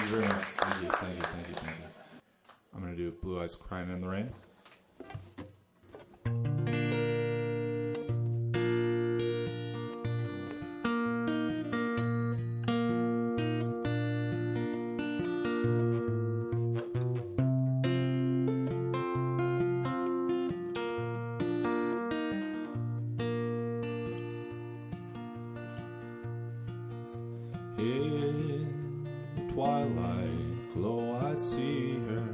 you very much. Thank you. I'm going to do Blue Eyes Crying in the Rain. In the twilight glow I see her,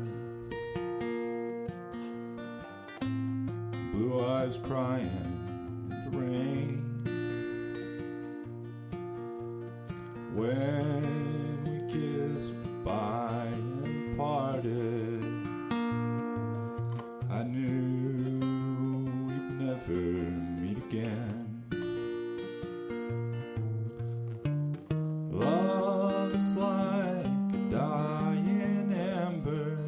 blue eyes crying in the rain. When we kissed goodbye and parted, I knew we'd never meet again. Love is like a dying ember,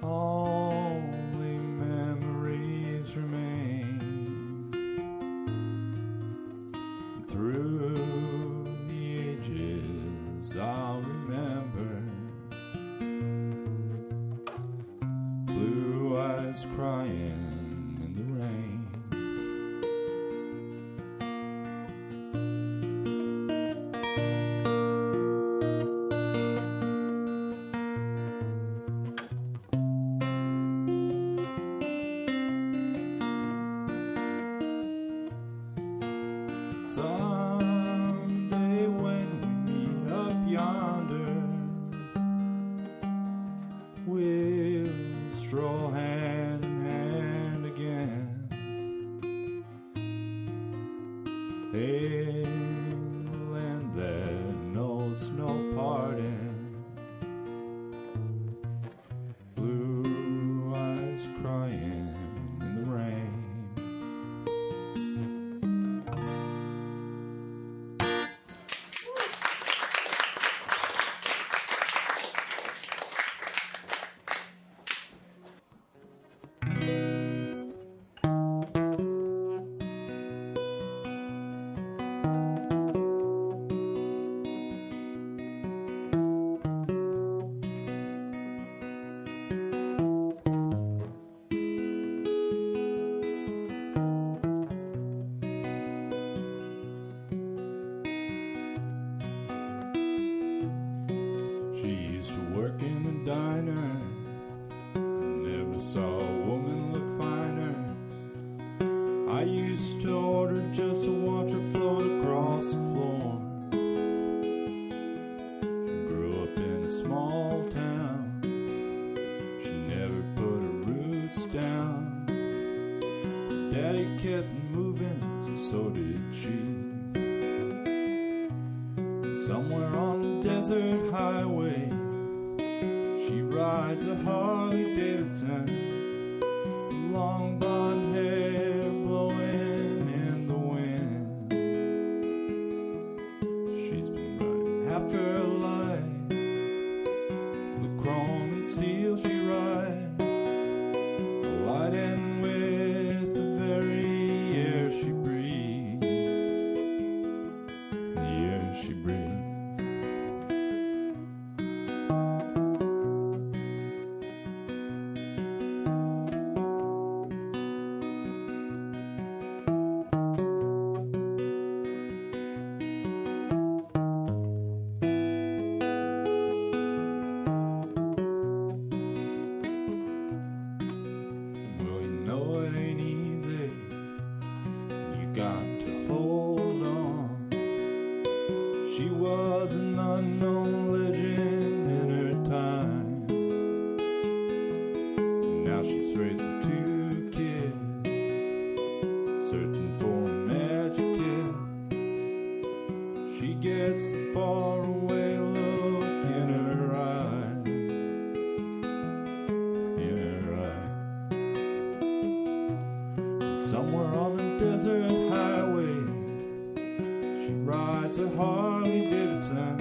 only memories remain. Through the ages I'll remember blue eyes crying in the rain. Someday when we meet up yonder, we'll stroll hand in hand again in the land that knows no parting. Blue eyes crying in the rain. She used to work in a diner, never saw a woman look finer. I used to order just to watch her float across the floor. She grew up in a small town, she never put her roots down. Daddy kept moving, so did she. Somewhere on the desert highway, she rides a Harley Davidson, long blonde hair blowing in the wind. She's been riding half her life, the chrome and steel she rides, colliding with the very air she breathes, the air she breathes. Well, you know it ain't easy, you got to hold on. She was an unknown legend in her time. Now she's raising two kids, searching for a magic kiss. She gets the faraway look in her eyes, in her eyes. And somewhere on the desert highway, she rides a Harley Davidson,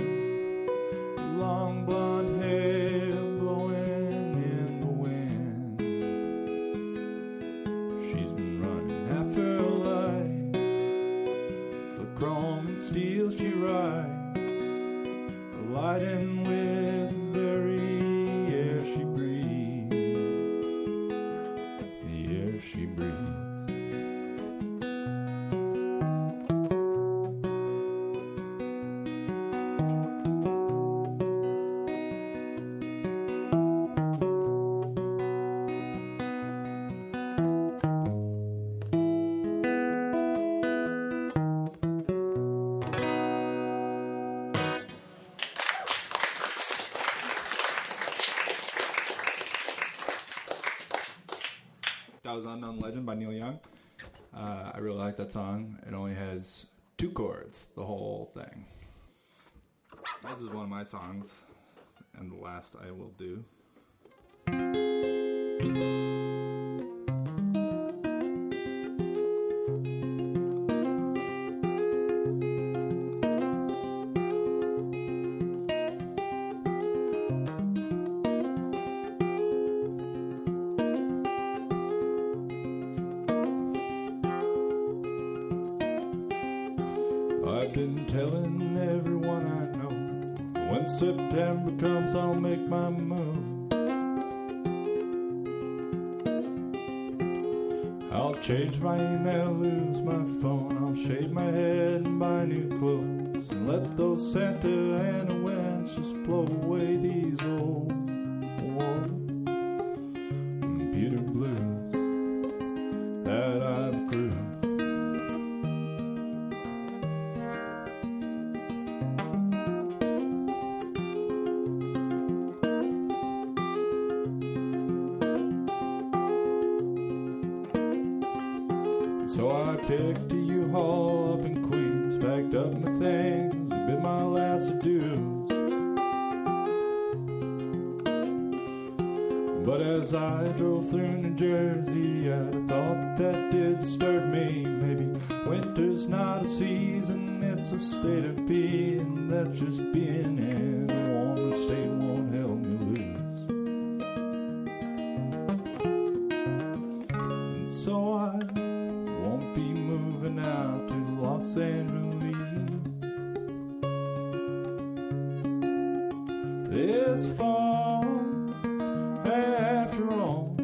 long blonde hair blowing in the wind. She's been running half her life, the chrome and steel she rides, That was Unknown Legend by Neil Young. I really like that song. It only has 2 chords, the whole thing. This is one of my songs, and the last I will do. I've been telling everyone I know, when September comes I'll make my move. I'll change my email, lose my phone, I'll shave my head and buy new clothes, and let those Santa Ana winds just blow away these old computer blues that I've accrued. So I picked a U-Haul up in Queens, packed up my things, a bit my last adieux. But as I drove through New Jersey, I thought that did disturb me. Maybe winter's not a season, it's a state of being. That's just being in a warmer state won't help me lose. And so I won't be moving out to Los Angeles this fall. After all,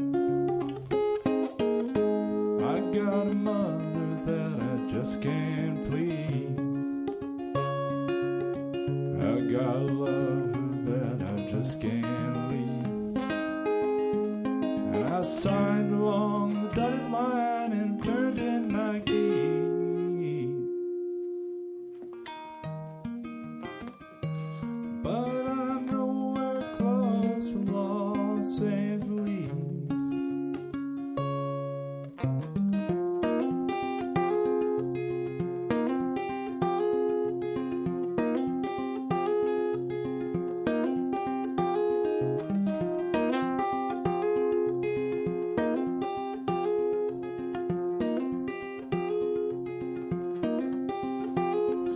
I got a mother that I just can't please. I got a lover that I just can't leave. And I signed along the dotted line and turned in my key. But I'm nowhere close to Los Angeles.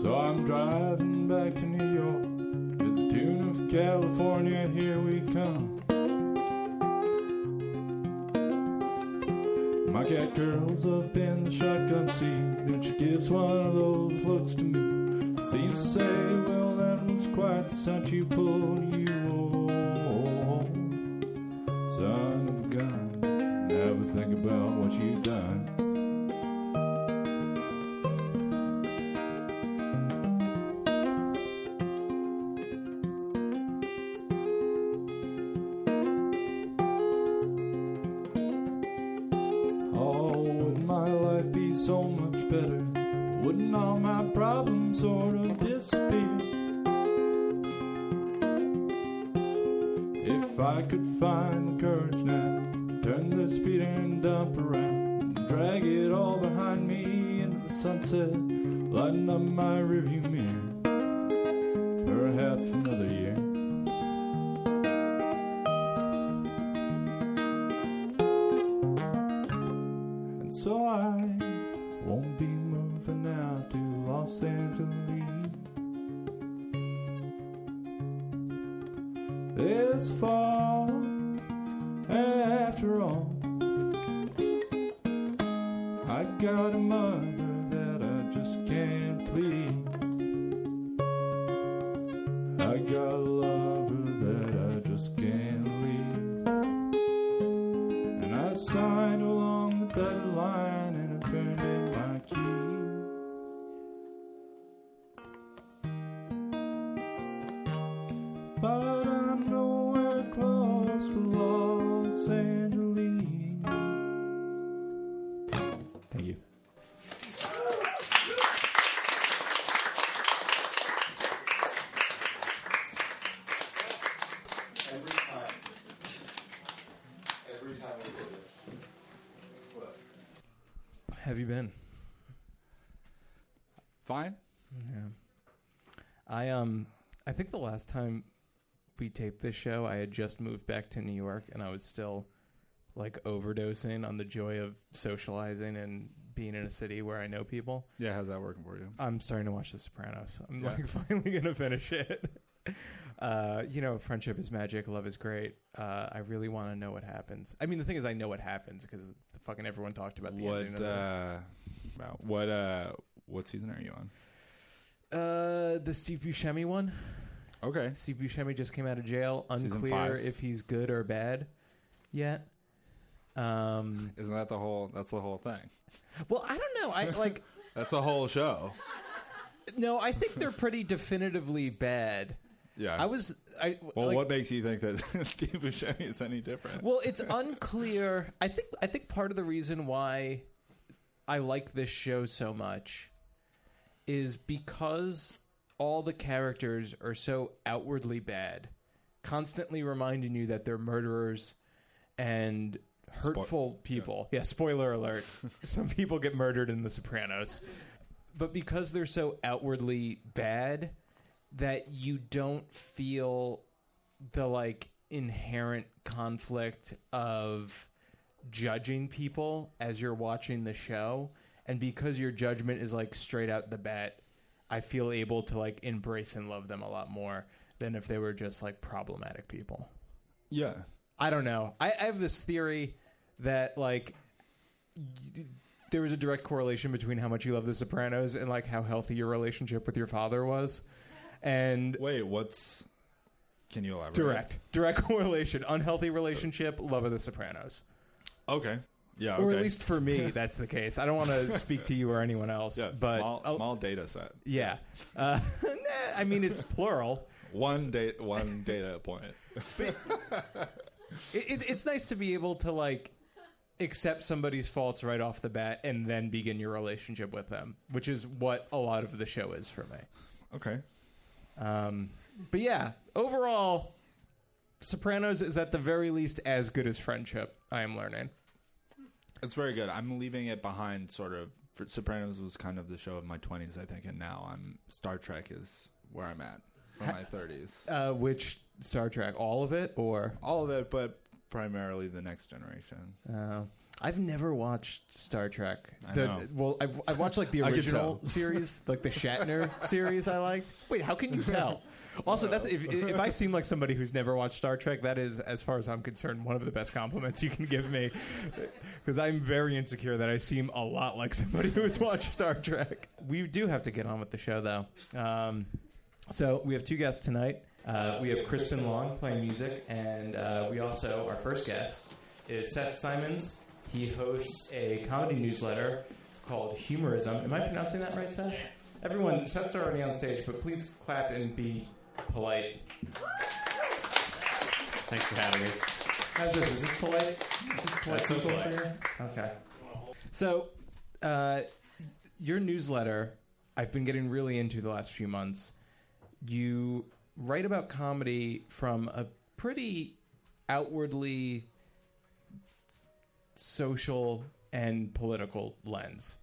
So I'm driving back to New York to the tune of California, here we come. My cat curls up in the shotgun seat and she gives one of those looks to me. It seems to say, well, that was quite the stunt you pulled, you old son of a gun. Never think about what you've done. So much better, wouldn't all my problems sort of disappear? If I could find the courage now to turn this speeding dump around and drag it all behind me into the sunset, lighting up my rearview mirror, perhaps another year. And so I won't be moving out to Los Angeles this fall. After all, I got a mother that I just can't please. I got a lover that I just can't leave. And I've signed along the dotted line and I've turned in my keys. But I'm nowhere close to Los Angeles. Thank you. Every time we do this, have you been? Fine. Yeah. I think the last time we taped this show, I had just moved back to New York, and I was still like overdosing on the joy of socializing and being in a city where I know people. Yeah, how's that working for you? I'm starting to watch The Sopranos. I'm like finally gonna finish it. Friendship is magic, love is great. I really want to know what happens. I mean, the thing is, I know what happens because fucking everyone talked about the ending of it. What season are you on? The Steve Buscemi one. Okay. Steve Buscemi just came out of jail. Unclear if he's good or bad yet. Isn't that that's the whole thing? Well, I don't know. I like that's the whole show. No, I think they're pretty definitively bad. Yeah. What makes you think that Steve Buscemi is any different? Well, it's unclear. I think part of the reason why I like this show so much is because all the characters are so outwardly bad, constantly reminding you that they're murderers and hurtful people. Yeah, spoiler alert. Some people get murdered in The Sopranos. But because they're so outwardly bad that you don't feel the like inherent conflict of judging people as you're watching the show, and because your judgment is like straight out the bat, I feel able to like embrace and love them a lot more than if they were just like problematic people. Yeah. I don't know. I have this theory that like there was a direct correlation between how much you love The Sopranos and like how healthy your relationship with your father was. And wait, can you elaborate? Direct correlation. Unhealthy relationship, love of The Sopranos. Okay. Yeah. Or at least for me, that's the case. I don't want to speak to you or anyone else. Yeah, but small data set. Yeah. I mean, it's plural. One data point. It's nice to be able to like accept somebody's faults right off the bat and then begin your relationship with them, which is what a lot of the show is for me. Okay. But yeah, overall, Sopranos is at the very least as good as Friendship, I am learning. It's very good. I'm leaving it behind sort of. Sopranos was kind of the show of my 20s, I think, and now Star Trek is where I'm at for my 30s. Which Star Trek? All of it, or? All of it, but primarily the Next Generation. I've never watched Star Trek. I know. Well, I've watched like the original series, like the Shatner series I liked. Wait, how can you tell? Also, that's if I seem like somebody who's never watched Star Trek, that is, as far as I'm concerned, one of the best compliments you can give me. Because I'm very insecure that I seem a lot like somebody who has watched Star Trek. We do have to get on with the show, though. So we have two guests tonight. We have Crispin Long playing music, and we also, our first guest is Seth Simons. He hosts a comedy newsletter called Humorism. Am I pronouncing that right, Seth? Everyone, Seth's already on stage, but please clap and be polite. Thanks for having me. How's this? Is this polite? That's so polite. Okay. So, your newsletter, I've been getting really into the last few months. You write about comedy from a pretty outwardly social and political lens.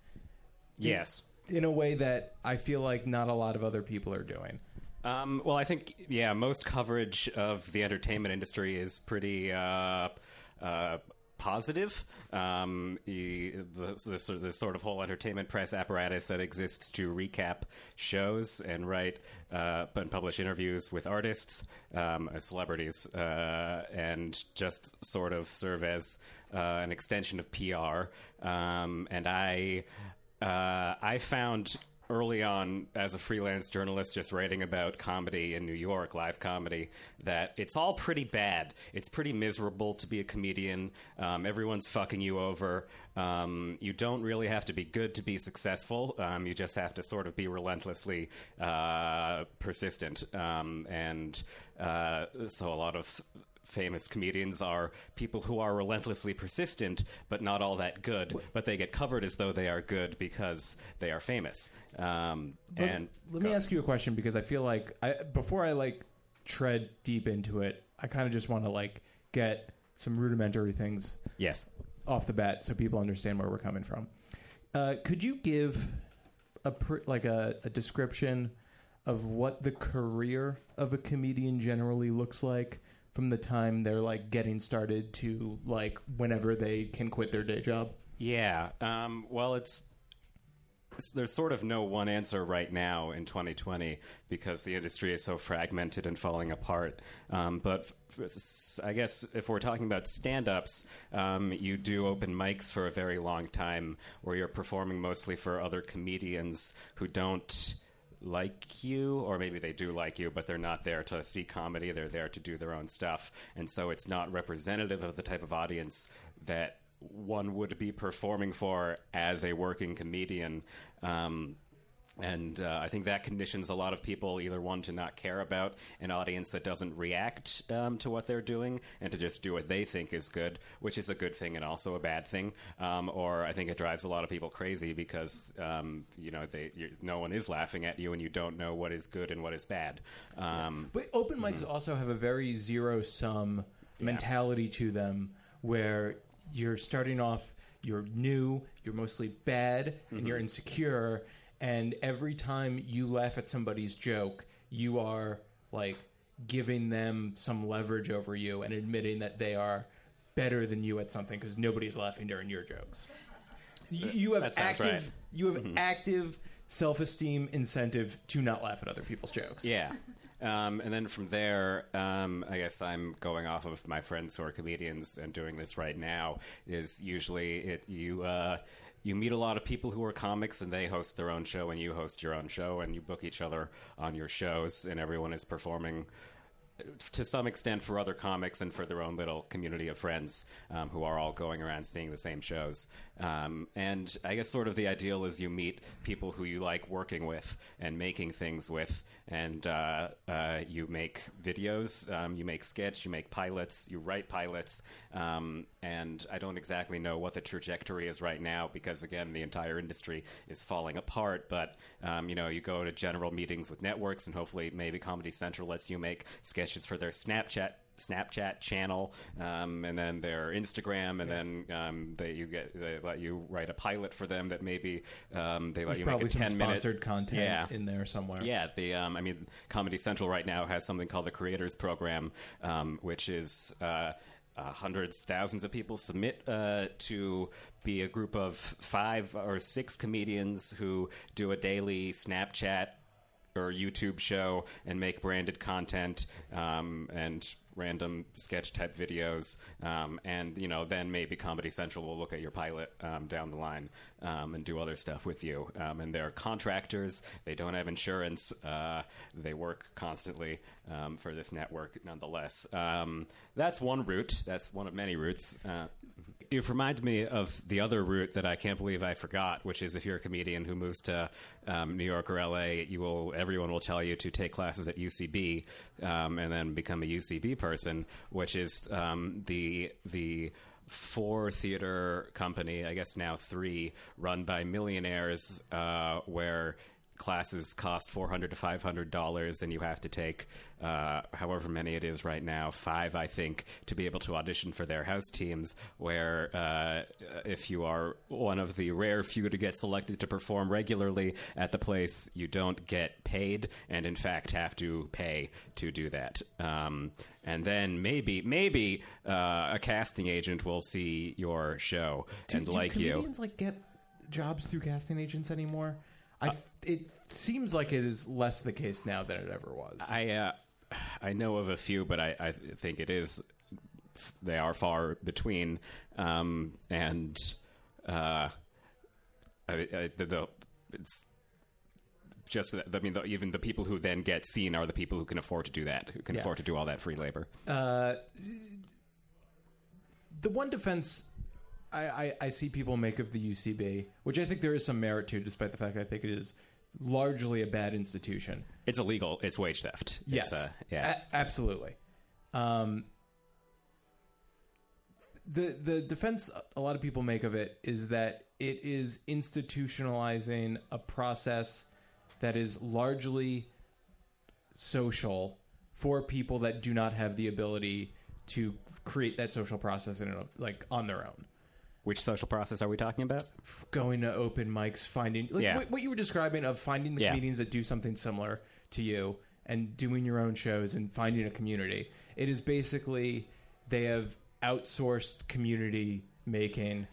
Yes. In a way that I feel like not a lot of other people are doing. Well, I think, most coverage of the entertainment industry is pretty positive. The sort of whole entertainment press apparatus that exists to recap shows and write and publish interviews with artists, celebrities, and just sort of serve as an extension of PR. And I found early on, as a freelance journalist just writing about comedy in New York, live comedy, that it's all pretty bad. It's pretty miserable to be a comedian. Everyone's fucking you over. You don't really have to be good to be successful. You just have to sort of be relentlessly persistent. So a lot of famous comedians are people who are relentlessly persistent, but not all that good. But they get covered as though they are good because they are famous. Let me ask you a question, because I feel like before I tread deep into it, I kind of just want to get some rudimentary things yes off the bat so people understand where we're coming from. Could you give a description of what the career of a comedian generally looks like from the time they're like getting started to like whenever they can quit their day job? Yeah. Well, there's sort of no one answer right now in 2020 because the industry is so fragmented and falling apart. But I guess if we're talking about stand-ups, you do open mics for a very long time where you're performing mostly for other comedians who don't like you, or maybe they do like you, but they're not there to see comedy. They're there to do their own stuff. And so it's not representative of the type of audience that one would be performing for as a working comedian. I think that conditions a lot of people, either one, to not care about an audience that doesn't react to what they're doing and to just do what they think is good, which is a good thing and also a bad thing. Or I think it drives a lot of people crazy because, no one is laughing at you and you don't know what is good and what is bad. But open mics also have a very zero-sum mentality to them where you're starting off, you're new, you're mostly bad, and you're insecure. And every time you laugh at somebody's joke, you are like giving them some leverage over you and admitting that they are better than you at something because nobody's laughing during your jokes. You have active self-esteem incentive to not laugh at other people's jokes. Yeah. And then from there, I guess I'm going off of my friends who are comedians and doing this right now, is usually you meet a lot of people who are comics and they host their own show and you host your own show and you book each other on your shows and everyone is performing to some extent for other comics and for their own little community of friends who are all going around seeing the same shows. And I guess sort of the ideal is you meet people who you like working with and making things with, and you make videos, you make sketch, you make pilots, you write pilots, and I don't exactly know what the trajectory is right now because, again, the entire industry is falling apart, but, you go to general meetings with networks and hopefully maybe Comedy Central lets you make sketches for their Snapchat channel, and then their Instagram, and then they let you write a pilot for them that maybe they let you make a 10-minute sponsored content in there somewhere. Yeah, Comedy Central right now has something called the Creators Program, which is hundreds, thousands of people submit to be a group of 5 or 6 comedians who do a daily Snapchat or YouTube show and make branded content and random sketch type videos, and then maybe Comedy Central will look at your pilot down the line and do other stuff with you. And they're contractors; they don't have insurance. They work constantly for this network, nonetheless. That's one route. That's one of many routes. You've reminded me of the other route that I can't believe I forgot, which is if you're a comedian who moves to New York or LA, everyone will tell you to take classes at UCB and then become a UCB person, which is the 4-theater company, I guess now 3, run by millionaires, where classes cost $400 to $500, and you have to take however many it is right now, 5, I think, to be able to audition for their house teams, where if you are one of the rare few to get selected to perform regularly at the place, you don't get paid, and in fact have to pay to do that. And then maybe a casting agent will see your show and like you. Do comedians get jobs through casting agents anymore? It seems like it is less the case now than it ever was. I know of a few, but I think they are far between, and it's just even the people who then get seen are the people who can afford to do that, who can afford to do all that free labor. The one defense I see people make of the UCB, which I think there is some merit to, despite the fact I think it is largely a bad institution. It's illegal. It's wage theft. Yes. Absolutely. The defense a lot of people make of it is that it is institutionalizing a process that is largely social for people that do not have the ability to create that social process on their own. Which social process are we talking about? Going to open mics, finding what you were describing of finding the comedians that do something similar to you and doing your own shows and finding a community. It is basically they have outsourced community making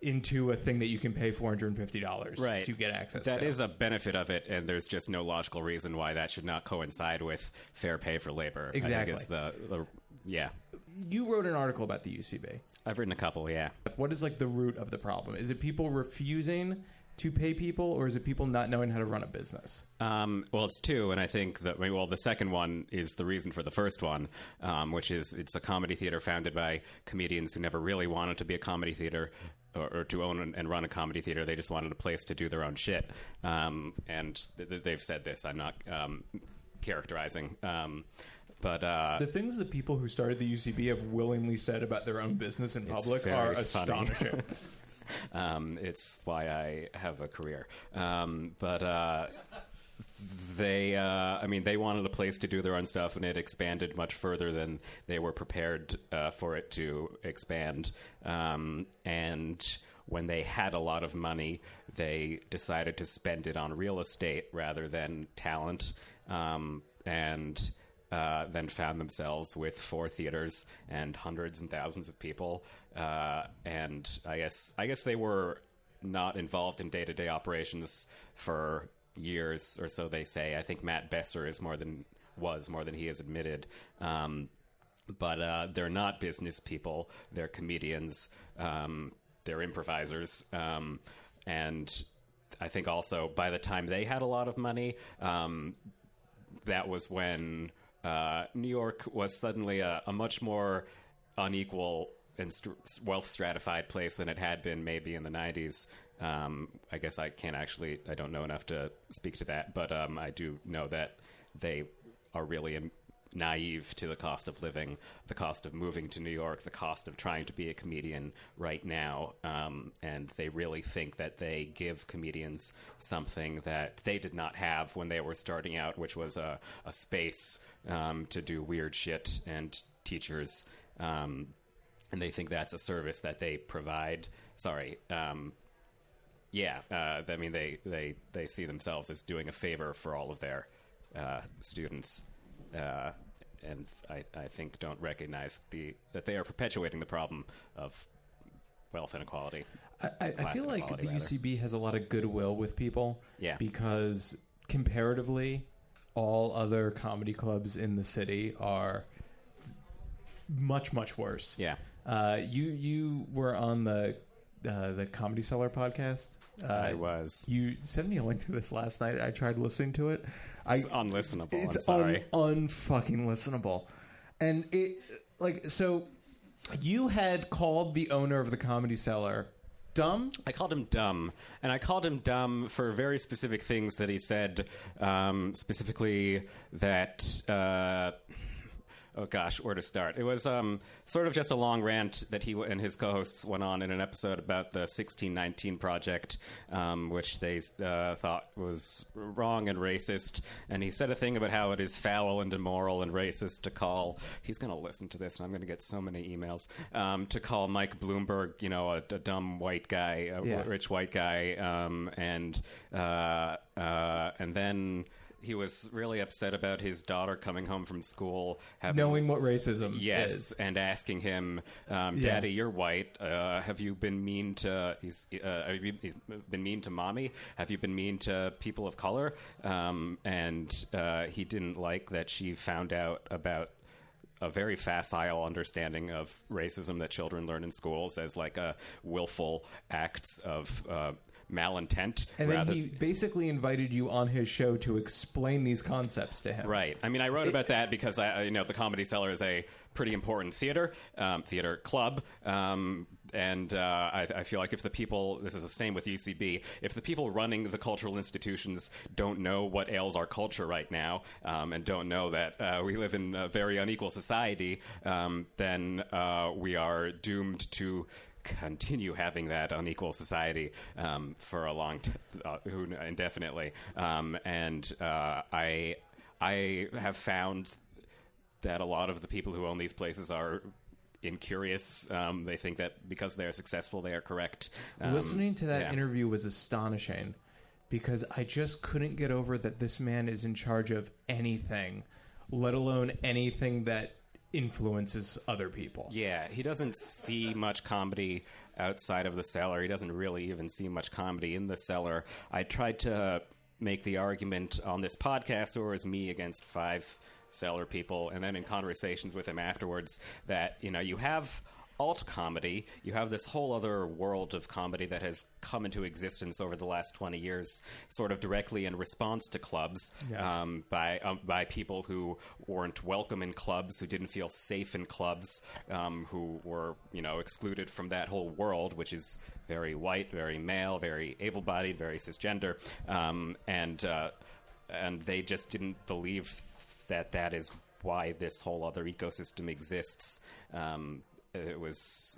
into a thing that you can pay $450 to get access to. That is a benefit of it, and there's just no logical reason why that should not coincide with fair pay for labor. Exactly. I think yeah. You wrote an article about the UCB. I've written a couple, yeah. What is like the root of the problem? Is it people refusing to pay people, or is it people not knowing how to run a business? Well, it's two, and I think that the second one is the reason for the first one, which is it's a comedy theater founded by comedians who never really wanted to be a comedy theater or to own and run a comedy theater. They just wanted a place to do their own shit, and they've said this. I'm not characterizing. But the things that people who started the UCB have willingly said about their own business in public are astonishing. It's why I have a career. They wanted a place to do their own stuff, and it expanded much further than they were prepared for it to expand. And when they had a lot of money, they decided to spend it on real estate rather than talent, and then found themselves with 4 theaters and hundreds and thousands of people. And I guess they were not involved in day-to-day operations for years or so, they say. I think Matt Besser was more than he has admitted. But they're not business people. They're comedians. They're improvisers. And I think also by the time they had a lot of money, that was when New York was suddenly a much more unequal and wealth stratified place than it had been maybe in the 90s. I guess I don't know enough to speak to that, but I do know that they are really naive to the cost of living, the cost of moving to New York, the cost of trying to be a comedian right now. And they really think that they give comedians something that they did not have when they were starting out, which was a space to do weird shit and teachers. And they think that's a service that they provide. They see themselves as doing a favor for all of their students. And I think don't recognize that they are perpetuating the problem of wealth inequality. I feel like the UCB has a lot of goodwill with people. Yeah. Because comparatively, all other comedy clubs in the city are much, much worse. Yeah. You were on the Comedy Cellar podcast. I was. You sent me a link to this last night. I tried listening to it. It's unlistenable. It's I'm sorry. Unfucking listenable. And so you had called the owner of the Comedy Cellar dumb? I called him dumb. And I called him dumb for very specific things that he said, specifically that... oh gosh, where to start? It was sort of just a long rant that he and his co-hosts went on in an episode about the 1619 Project, which they thought was wrong and racist. And he said a thing about how it is foul and immoral and racist to call... He's going to listen to this, and I'm going to get so many emails. To call Mike Bloomberg, a dumb white guy, rich white guy, and then... He was really upset about his daughter coming home from school, knowing what racism is. Yes, and asking him, "Daddy, you're white. Have you been mean to? He's been mean to mommy. Have you been mean to people of color?" And he didn't like that she found out about a very facile understanding of racism that children learn in schools as like a willful acts of malintent. And then he basically invited you on his show to explain these concepts to him. Right. I mean, I wrote about that because the Comedy Cellar is a pretty important theater club. And I feel like if the people, this is the same with UCB, if the people running the cultural institutions don't know what ails our culture right now, and don't know that we live in a very unequal society, then we are doomed to continue having that unequal society for a long indefinitely. And I have found that a lot of the people who own these places are incurious. They think that because they're successful, they are correct. Listening to that interview was astonishing because I just couldn't get over that this man is in charge of anything, let alone anything that influences other people. Yeah, he doesn't see much comedy outside of the cellar. He doesn't really even see much comedy in the cellar. I tried to make the argument on this podcast, or as me against 5 cellar people, and then in conversations with him afterwards, that, you know, you have alt comedy, you have this whole other world of comedy that has come into existence over the last 20 years, sort of directly in response to clubs, Yes. By people who weren't welcome in clubs, who didn't feel safe in clubs, who were, you know, excluded from that whole world, which is very white, very male, very able-bodied, very cisgender, and they just didn't believe that is why this whole other ecosystem exists. It was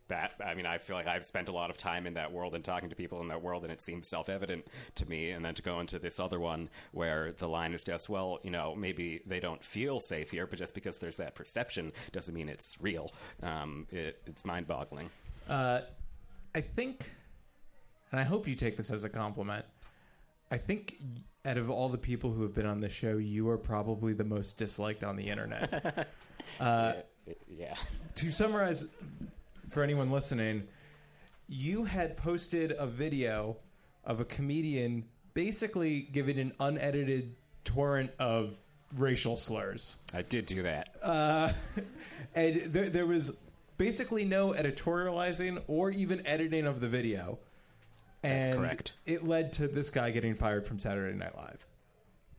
that. I mean, I feel like I've spent a lot of time in that world and talking to people in that world, and it seems self-evident to me. And then to go into this other one where the line is just, well, you know, maybe they don't feel safe here, but just because there's that perception doesn't mean it's real. It's mind-boggling. I think, and I hope you take this as a compliment, I think out of all the people who have been on the show, you are probably the most disliked on the internet. Yeah. To summarize, for anyone listening, you had posted a video of a comedian basically giving an unedited torrent of racial slurs. I did do that. And there was basically no editorializing or even editing of the video. And That's correct. It led to this guy getting fired from Saturday Night Live.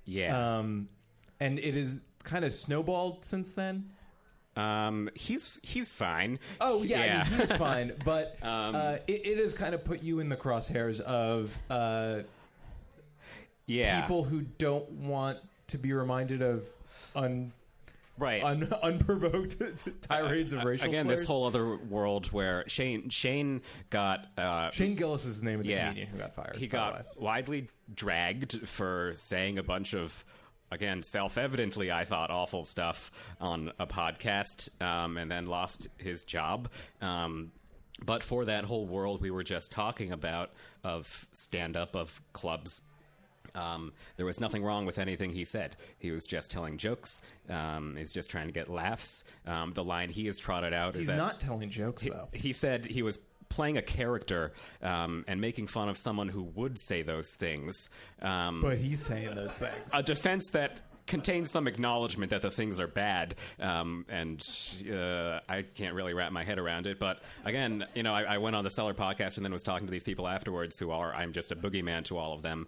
Yeah. And it is kind of snowballed since then. He's fine. Oh, yeah. I mean, he's fine. But it has kind of put you in the crosshairs of people who don't want to be reminded of unprovoked tirades of racial again, slurs. this whole other world where Shane got... Shane Gillis is the name of the comedian who got fired. He got widely dragged for saying a bunch of, again, self-evidently, I thought, awful stuff on a podcast, and then lost his job. But for that whole world we were just talking about of stand-up, of clubs, there was nothing wrong with anything he said. He was just telling jokes. He's just trying to get laughs. The line he has trotted out is that... He's not telling jokes, though. He said he was playing a character and making fun of someone who would say those things. But he's saying those things. A defense that contains some acknowledgement that the things are bad, and I can't really wrap my head around it. But again, you know, I went on the Cellar podcast and then was talking to these people afterwards who are, I'm just a boogeyman to all of them,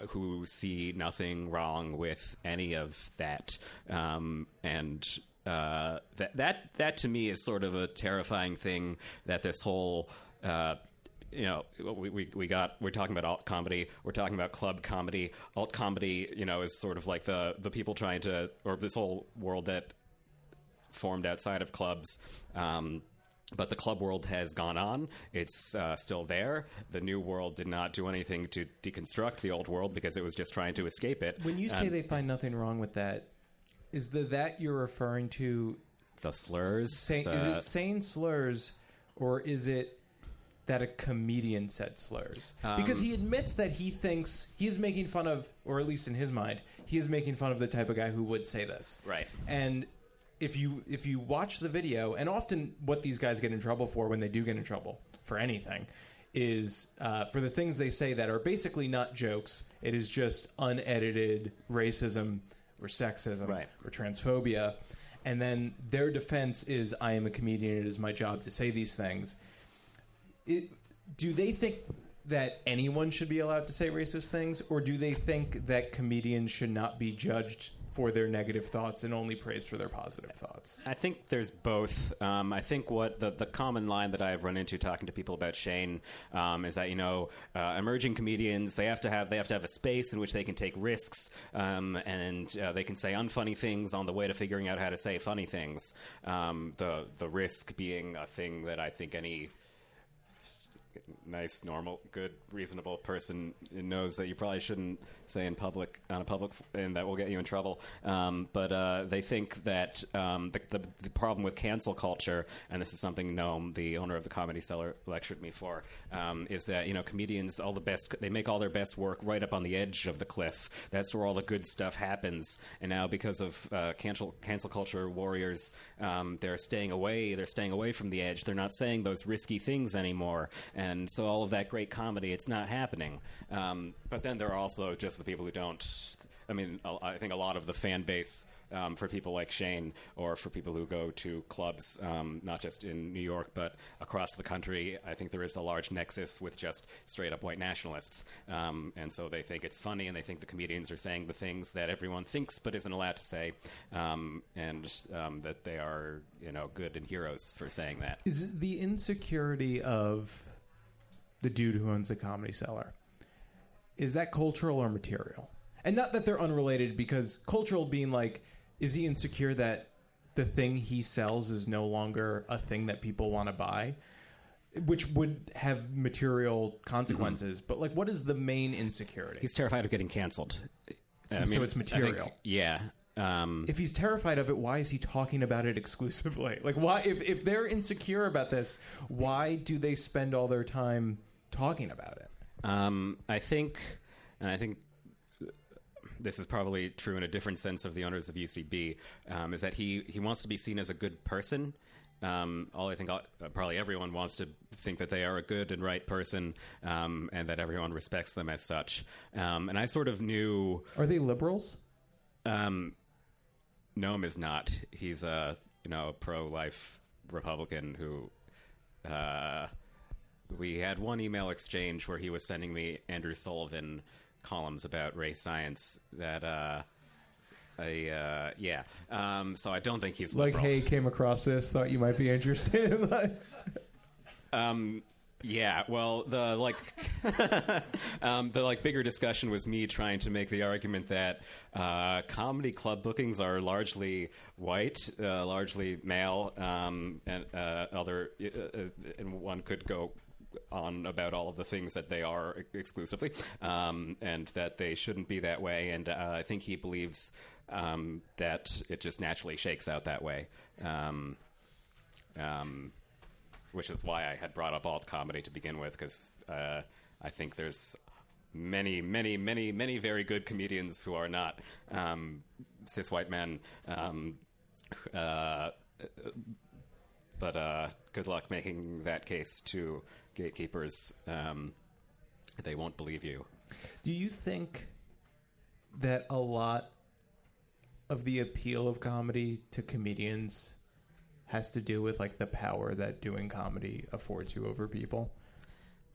who see nothing wrong with any of that, and that to me is sort of a terrifying thing, that this whole you know, we're talking about alt comedy, we're talking about club comedy. Alt comedy, you know, is sort of like the people trying to, or this whole world that formed outside of clubs. But the club world has gone on. It's still there. The new world did not do anything to deconstruct the old world because it was just trying to escape it. When you say they find nothing wrong with that, is that you're referring to the slurs? Is it saying slurs, or is it that a comedian said slurs? Because he admits that he thinks he's making fun of, or at least in his mind, he is making fun of the type of guy who would say this. Right. And if you watch the video, and often what these guys get in trouble for when they do get in trouble for anything is for the things they say that are basically not jokes. It is just unedited racism or sexism or transphobia. And then their defense is, I am a comedian, it is my job to say these things. Do they think that anyone should be allowed to say racist things, or do they think that comedians should not be judged for their negative thoughts and only praised for their positive thoughts? I think there's both. I think what the common line that I've run into talking to people about Shane is that, you know, emerging comedians, they have to have a space in which they can take risks, and they can say unfunny things on the way to figuring out how to say funny things. The risk being a thing that I think any nice, normal, good, reasonable person knows that you probably shouldn't say in public, and that will get you in trouble. But they think that the problem with cancel culture, and this is something Noam, the owner of the Comedy Cellar, lectured me for, is that, comedians, they make all their best work right up on the edge of the cliff. That's where all the good stuff happens. And now, because of cancel culture warriors, they're staying away from the edge. They're not saying those risky things anymore. And so all of that great comedy, it's not happening. But then there are also just the people who don't. I mean, I think a lot of the fan base for people like Shane, or for people who go to clubs, not just in New York, but across the country, I think there is a large nexus with just straight-up white nationalists. And so they think it's funny, and they think the comedians are saying the things that everyone thinks but isn't allowed to say, and that they are, good and heroes for saying that. Is the insecurity of the dude who owns the Comedy Cellar, is that cultural or material? And not that they're unrelated, because cultural being like, is he insecure that the thing he sells is no longer a thing that people want to buy, which would have material consequences? Mm-hmm. But like, what is the main insecurity? He's terrified of getting canceled. So it's material. Yeah. If he's terrified of it, why is he talking about it exclusively? Like, why, if they're insecure about this, why do they spend all their time talking about it? I think this is probably true in a different sense of the owners of UCB, is that he wants to be seen as a good person. Probably everyone wants to think that they are a good and right person, and that everyone respects them as such. And I sort of knew... Are they liberals? Noam is not. He's a pro-life Republican who... we had one email exchange where he was sending me Andrew Sullivan columns about race science that so I don't think he's liberal. Like, hey, came across this, thought you might be interested. Yeah, well, the bigger discussion was me trying to make the argument that comedy club bookings are largely white, largely male, and one could go on about all of the things that they are exclusively, and that they shouldn't be that way. And I think he believes that it just naturally shakes out that way. Which is why I had brought up alt comedy to begin with, because I think there's many, many, many, many very good comedians who are not cis white men. But good luck making that case to gatekeepers. They won't believe you. Do you think that a lot of the appeal of comedy to comedians has to do with like the power that doing comedy affords you over people?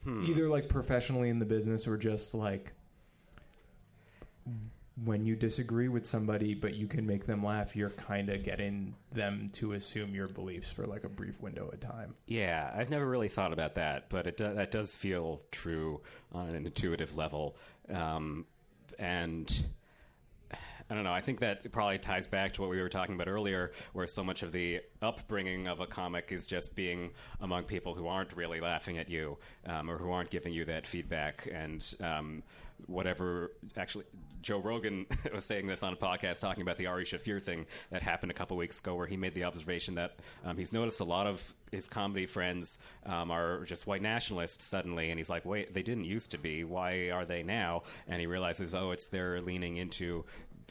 Either like professionally in the business, or just like when you disagree with somebody but you can make them laugh, you're kind of getting them to assume your beliefs for like a brief window of time. Yeah, I've never really thought about that, but that does feel true on an intuitive level. And I don't know. I think that it probably ties back to what we were talking about earlier, where so much of the upbringing of a comic is just being among people who aren't really laughing at you, or who aren't giving you that feedback. And whatever, actually, Joe Rogan was saying this on a podcast talking about the Ari Shaffir thing that happened a couple weeks ago, where he made the observation that he's noticed a lot of his comedy friends are just white nationalists suddenly, and he's like, wait, they didn't used to be. Why are they now? And he realizes, it's they're leaning into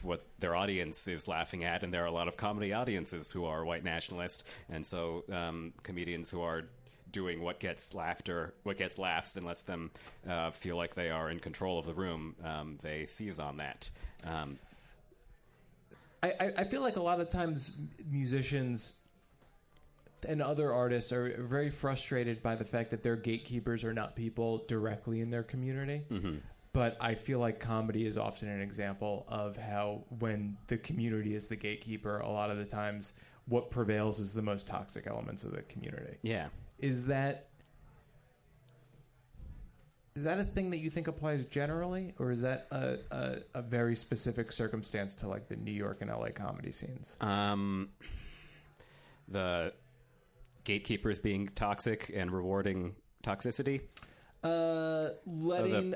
what their audience is laughing at, and there are a lot of comedy audiences who are white nationalists, and so comedians who are doing what gets laughs and lets them feel like they are in control of the room, they seize on that. I feel like a lot of times musicians and other artists are very frustrated by the fact that their gatekeepers are not people directly in their community. Mm-hmm. But I feel like comedy is often an example of how, when the community is the gatekeeper, a lot of the times what prevails is the most toxic elements of the community. Yeah. Is that a thing that you think applies generally, or is that a very specific circumstance to like the New York and LA comedy scenes? The gatekeepers being toxic and rewarding toxicity. Letting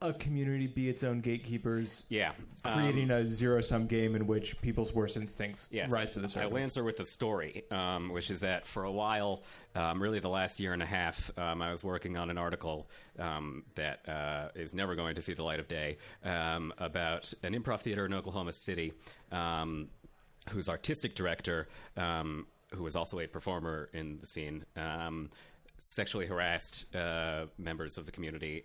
a community be its own gatekeepers. Yeah. Creating a zero-sum game in which people's worst instincts rise to the surface. I'll answer with a story, which is that for a while, really the last year and a half, I was working on an article that is never going to see the light of day about an improv theater in Oklahoma City whose artistic director, who was also a performer in the scene, sexually harassed members of the community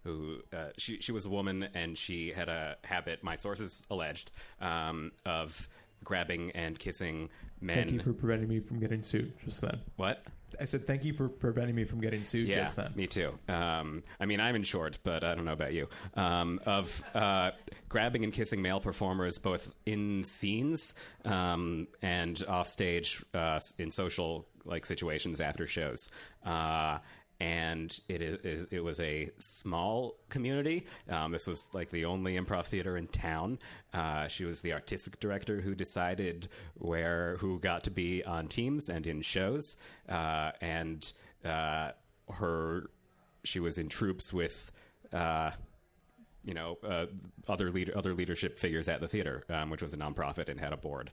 who she was a woman, and she had a habit, my sources alleged, of grabbing and kissing men. Thank you for preventing me from getting sued just then. What? I said thank you for preventing me from getting sued just then. Me too. I mean, I'm insured, but I don't know about you. Of grabbing and kissing male performers both in scenes and off stage in social situations after shows. And it was a small community. This was the only improv theater in town. She was the artistic director who decided who got to be on teams and in shows. And she was in troops with other leadership figures at the theater, which was a nonprofit and had a board.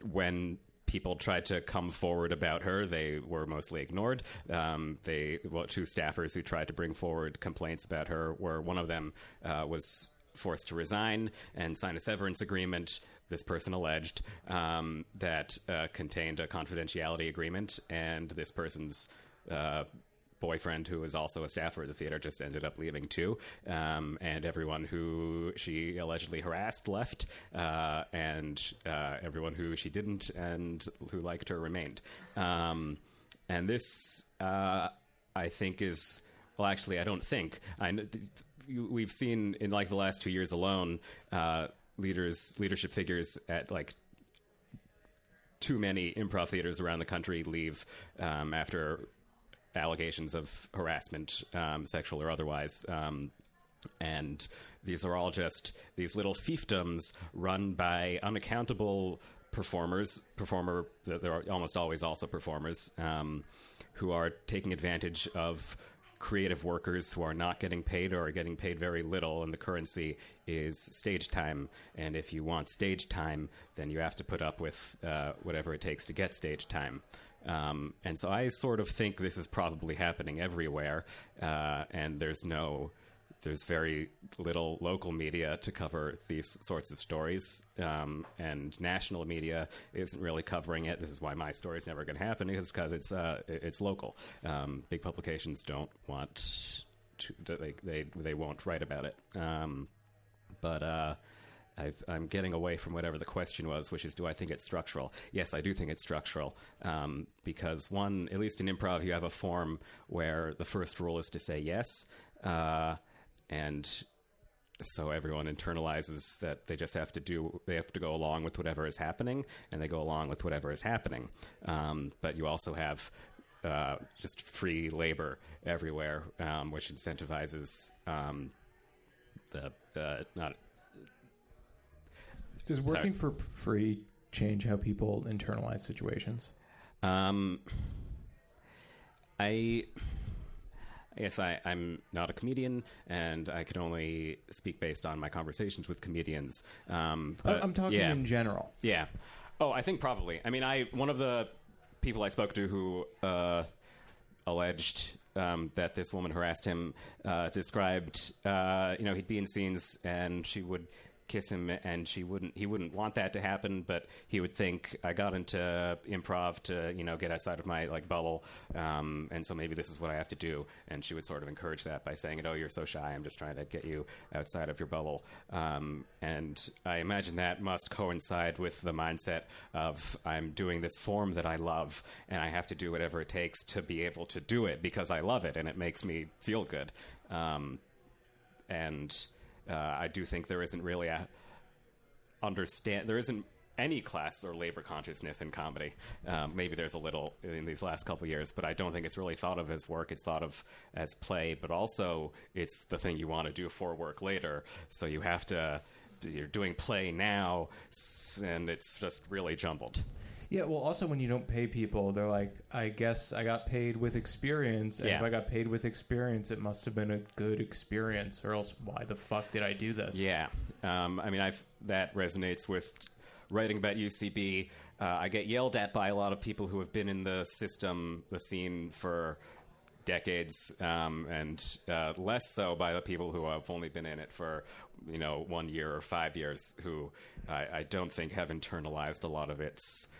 When people tried to come forward about her, they were mostly ignored. Two staffers who tried to bring forward complaints about her one of them was forced to resign and sign a severance agreement. This person alleged that contained a confidentiality agreement, and this person's boyfriend, who was also a staffer at the theater, just ended up leaving too. And everyone who she allegedly harassed left, and everyone who she didn't and who liked her remained. And this, I think, is... Well, actually, I don't think. We've seen in the last 2 years alone, leadership figures at too many improv theaters around the country leave after allegations of harassment, sexual or otherwise. And these are all just these little fiefdoms run by unaccountable performers. They're almost always also performers who are taking advantage of creative workers who are not getting paid or are getting paid very little, and the currency is stage time. And if you want stage time, then you have to put up with whatever it takes to get stage time. And so I sort of think this is probably happening everywhere, and there's very little local media to cover these sorts of stories, and national media isn't really covering it. This is why my story is never going to happen, is because it's local. Big publications don't want to, they won't write about it. But I'm getting away from whatever the question was, which is, do I think it's structural? Yes, I do think it's structural, because one, at least in improv, you have a form where the first rule is to say yes, and so everyone internalizes that they just have to go along with whatever is happening, and they go along with whatever is happening. But you also have just free labor everywhere, which incentivizes Does working for free change how people internalize situations? I guess I'm not a comedian, and I can only speak based on my conversations with comedians. But, I'm talking in general. Yeah. Oh, I think probably. I mean, one of the people I spoke to who alleged that this woman harassed him described, he'd be in scenes and she would kiss him, and he wouldn't want that to happen, but he would think, I got into improv to get outside of my bubble, and so maybe this is what I have to do. And she would sort of encourage that by saying, oh, you're so shy, I'm just trying to get you outside of your bubble. And I imagine that must coincide with the mindset of, I'm doing this form that I love, and I have to do whatever it takes to be able to do it because I love it and it makes me feel good. I do think there isn't really there isn't any class or labor consciousness in comedy. Maybe there's a little in these last couple of years, but I don't think it's really thought of as work. It's thought of as play, but also it's the thing you want to do for work later. So you're doing play now, and it's just really jumbled. Yeah, well, also when you don't pay people, they're like, I guess I got paid with experience, and if I got paid with experience, it must have been a good experience, or else why the fuck did I do this? Yeah. I mean, that resonates with writing about UCB. I get yelled at by a lot of people who have been in the scene for decades, and less so by the people who have only been in it for 1 year or 5 years, who I don't think have internalized a lot of its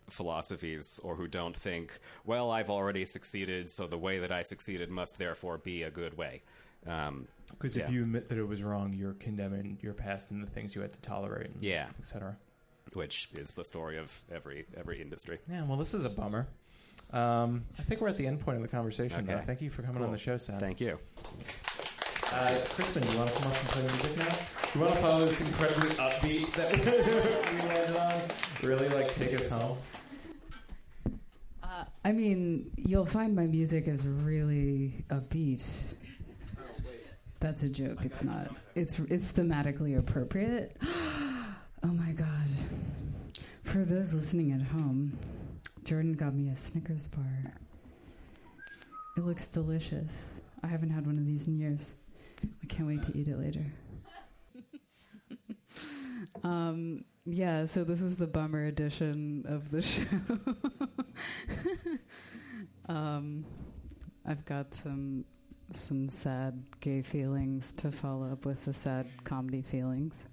philosophies, or who don't think, well, I've already succeeded, so the way that I succeeded must therefore be a good way. Because if you admit that it was wrong, you're condemning your past and the things you had to tolerate, and etc. Which is the story of every industry. Yeah, well, this is a bummer. I think we're at the end point of the conversation, Okay. though. Thank you for coming on the show, Sam. Thank you. Crispin, you want to come up and play the music now? You want to follow this incredibly upbeat that we landed on? Really, take us home? I mean, you'll find my music is really upbeat. That's a joke. It's not. It's thematically appropriate. Oh my God. For those listening at home, Jordan got me a Snickers bar. It looks delicious. I haven't had one of these in years. I can't wait to eat it later. Yeah, so this is the bummer edition of the show. I've got some sad gay feelings to follow up with the sad comedy feelings.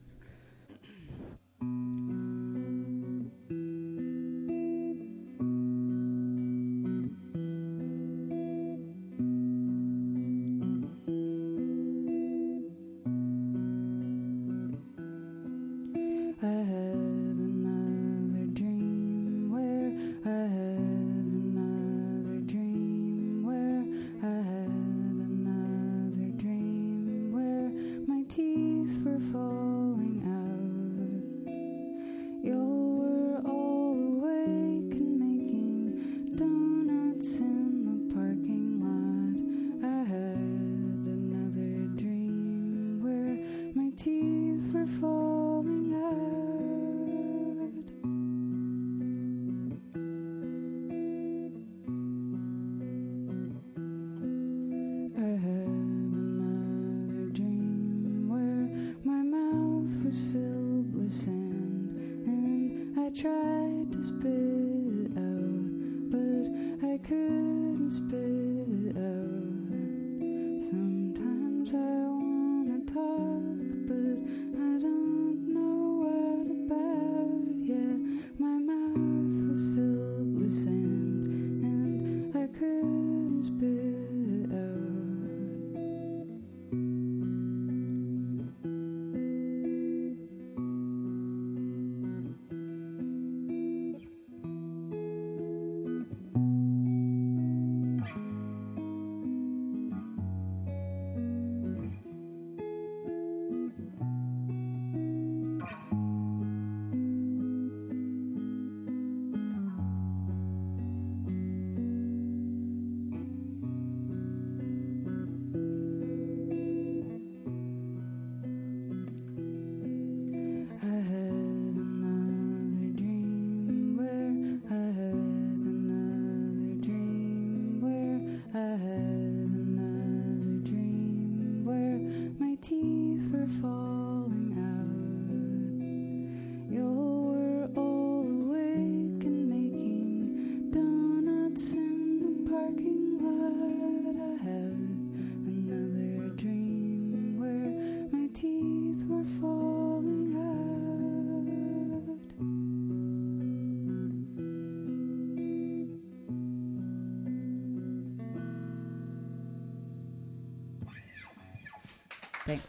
Thanks.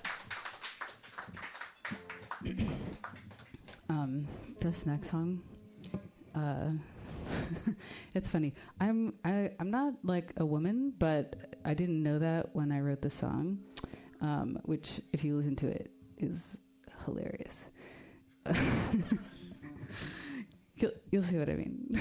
This next song, it's funny. I'm not like a woman, but I didn't know that when I wrote the song, which, if you listen to it, is hilarious. You'll see what I mean.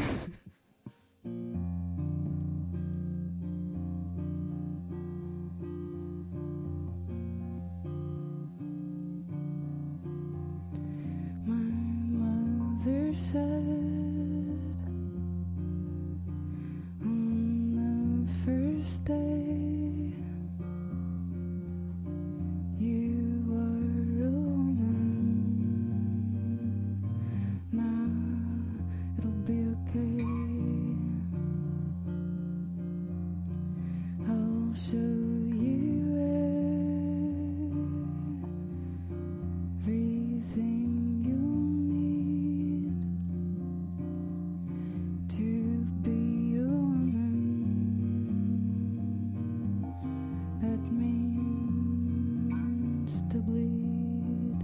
said on the first day you were a woman. Now it'll be okay. I'll show you everything you'll need to be a woman. That means to bleed.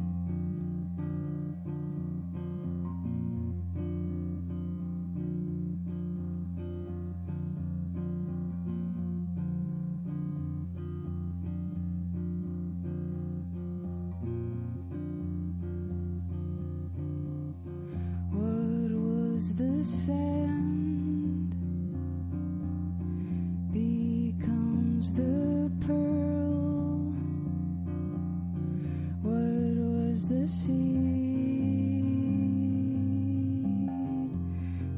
What was the sand becomes the pearl. What was the seed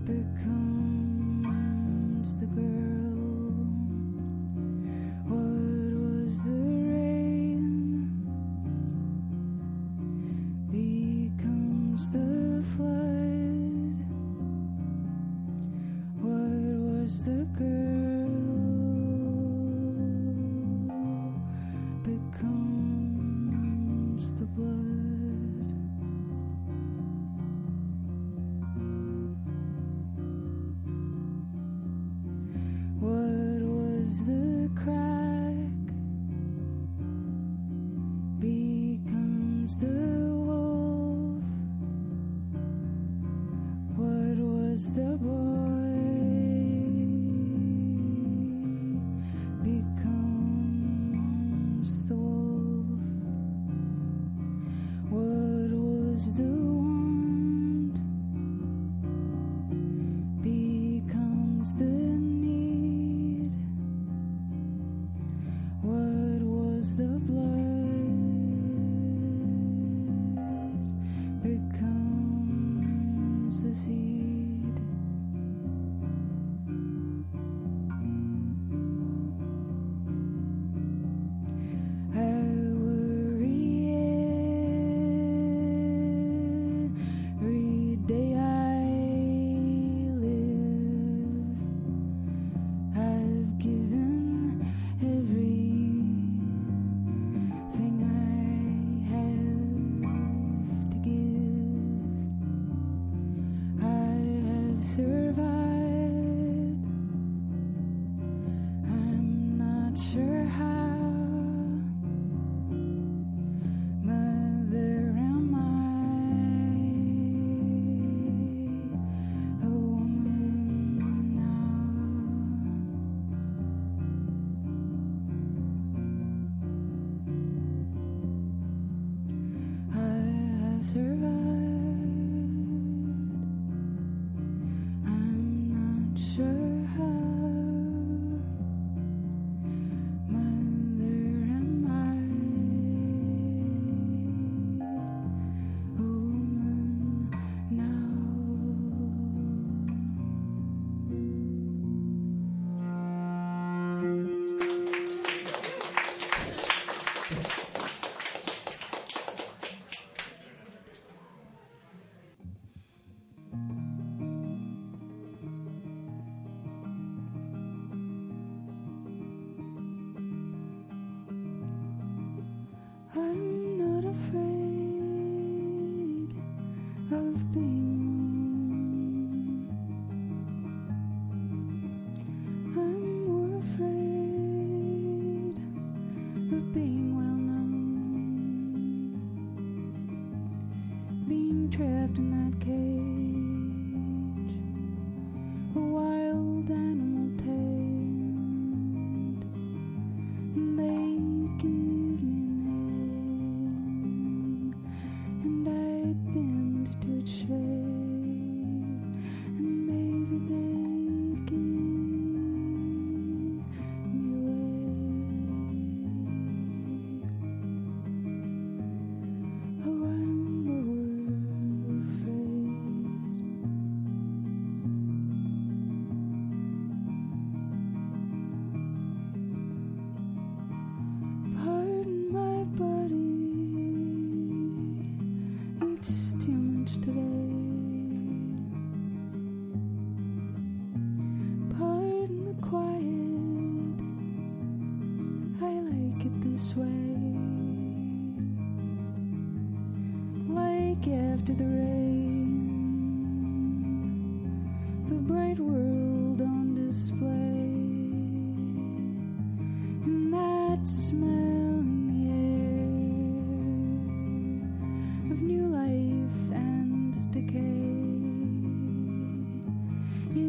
becomes the girl. What was the rain becomes the flood. What was the girl becomes the blood. What was the crack becomes the wolf. What was the boy becomes the wolf. What was the want becomes the need. What was the blood becomes the seed. I worry every day I live. I've given everything I have to give. I have survived. I'm not sure how. Mother, am I a woman now? I have survived. I'm not sure how. Mother, am I a woman now? I'm not afraid of being alone. I'm more afraid of being well known. Being trapped in that cage, a wild animal tamed. They'd give me a name, and I'd bend to its shape, and maybe they'd give me away. Oh, I'm more afraid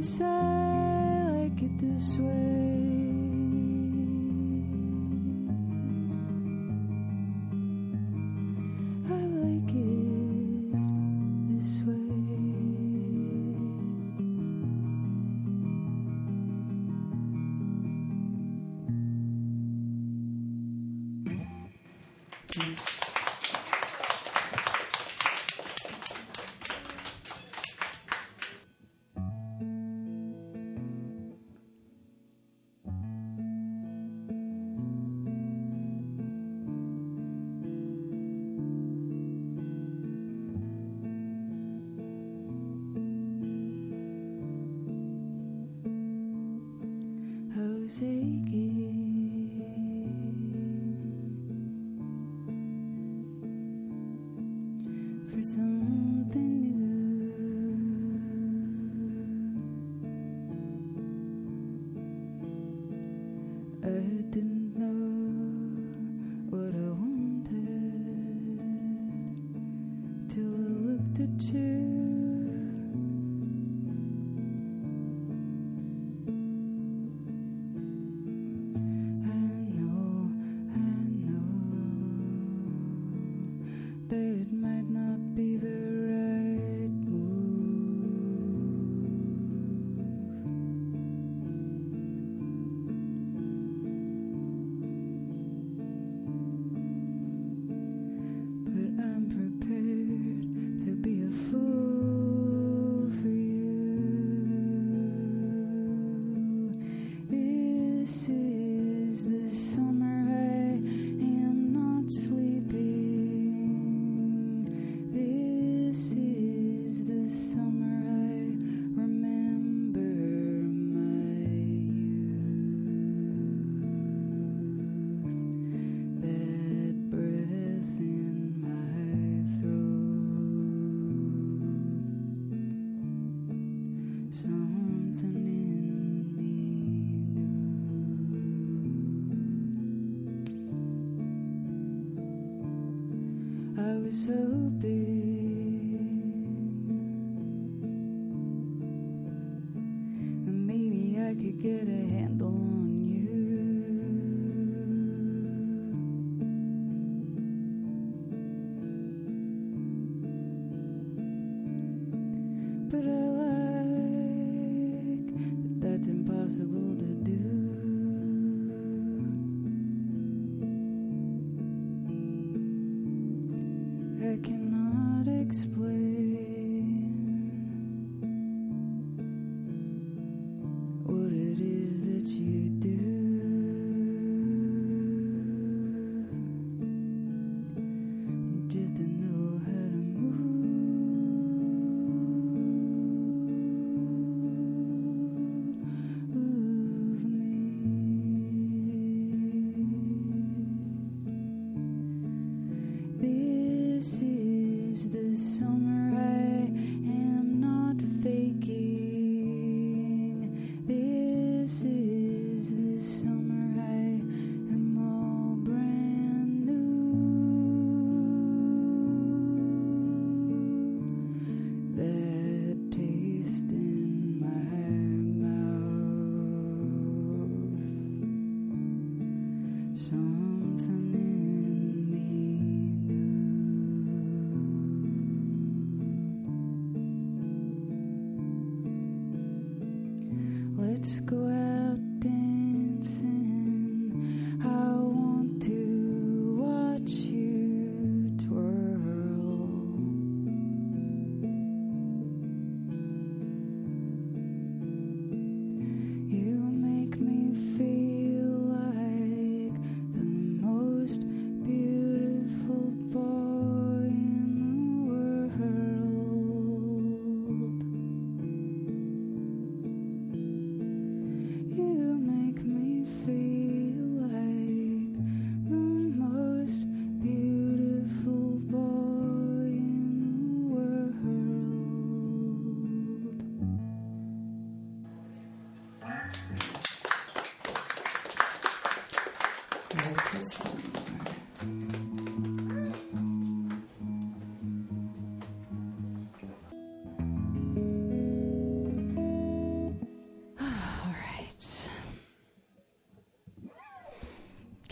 Yes, I like it this way. I like it this way. For something new, I didn't know what I wanted till I looked at you. That it might not be the right move, but I'm prepared to be a fool for you. This is the summer I am not sleeping. This is the summer I remember my youth, that breath in my throat, something in me new. I was hoping I could get a handle on you, but I like that that's impossible to do. I cannot explain what it is that you do. You just don't know how to move me. This is the summer I am not faking. This is the summer I am all brand new. That taste in my mouth, something in me new. Let's go out dancing. I want to watch you twirl. You make me feel like the most beautiful boy in the world.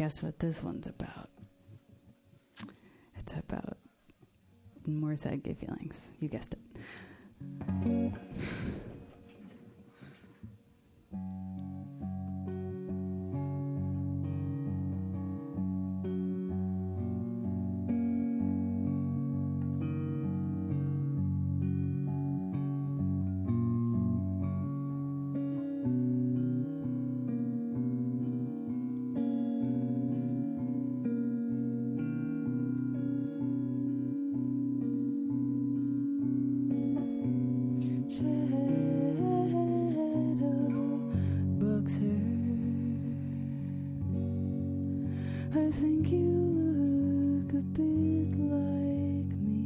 guess what this one's about? It's about more sad gay feelings. You guessed it. I think you look a bit like me.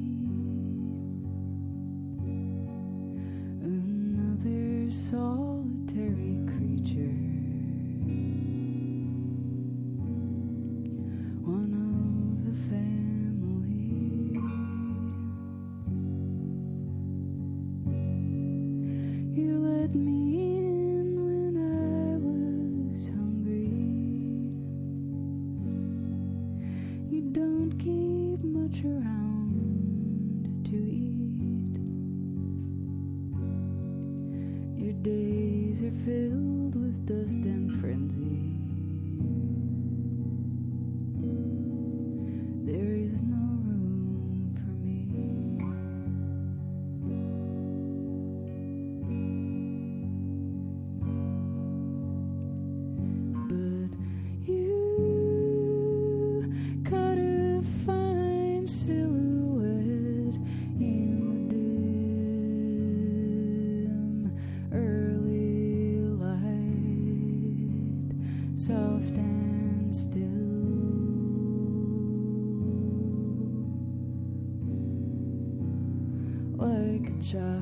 Another solitary creature. One of the family. You let me in when I was hungry. You don't keep much around to eat. Your days are filled with dust and frenzy. There is no room for me. But you caught a fine silhouette in the dim early light, soft and still, like a child.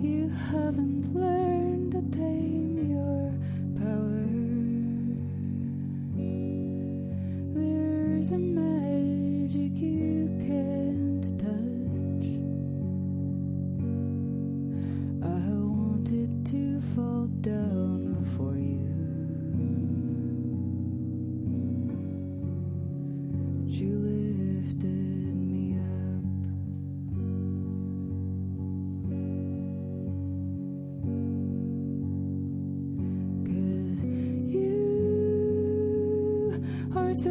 You haven't learned to tame your power. There's a magic you can't touch. I wanted to fall down before you, but you lifted me up. Cause you are so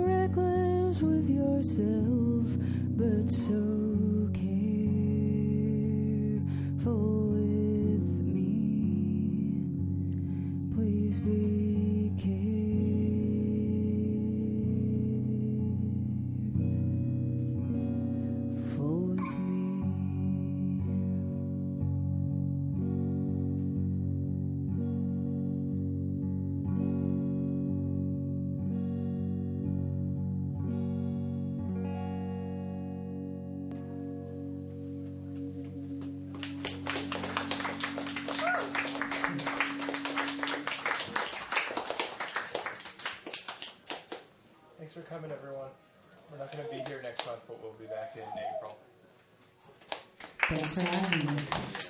reckless with yourself, but so careful with me. Please be careful with me. Thanks for coming, everyone. We're not going to be here next month, but we'll be back in April. Thanks for having me.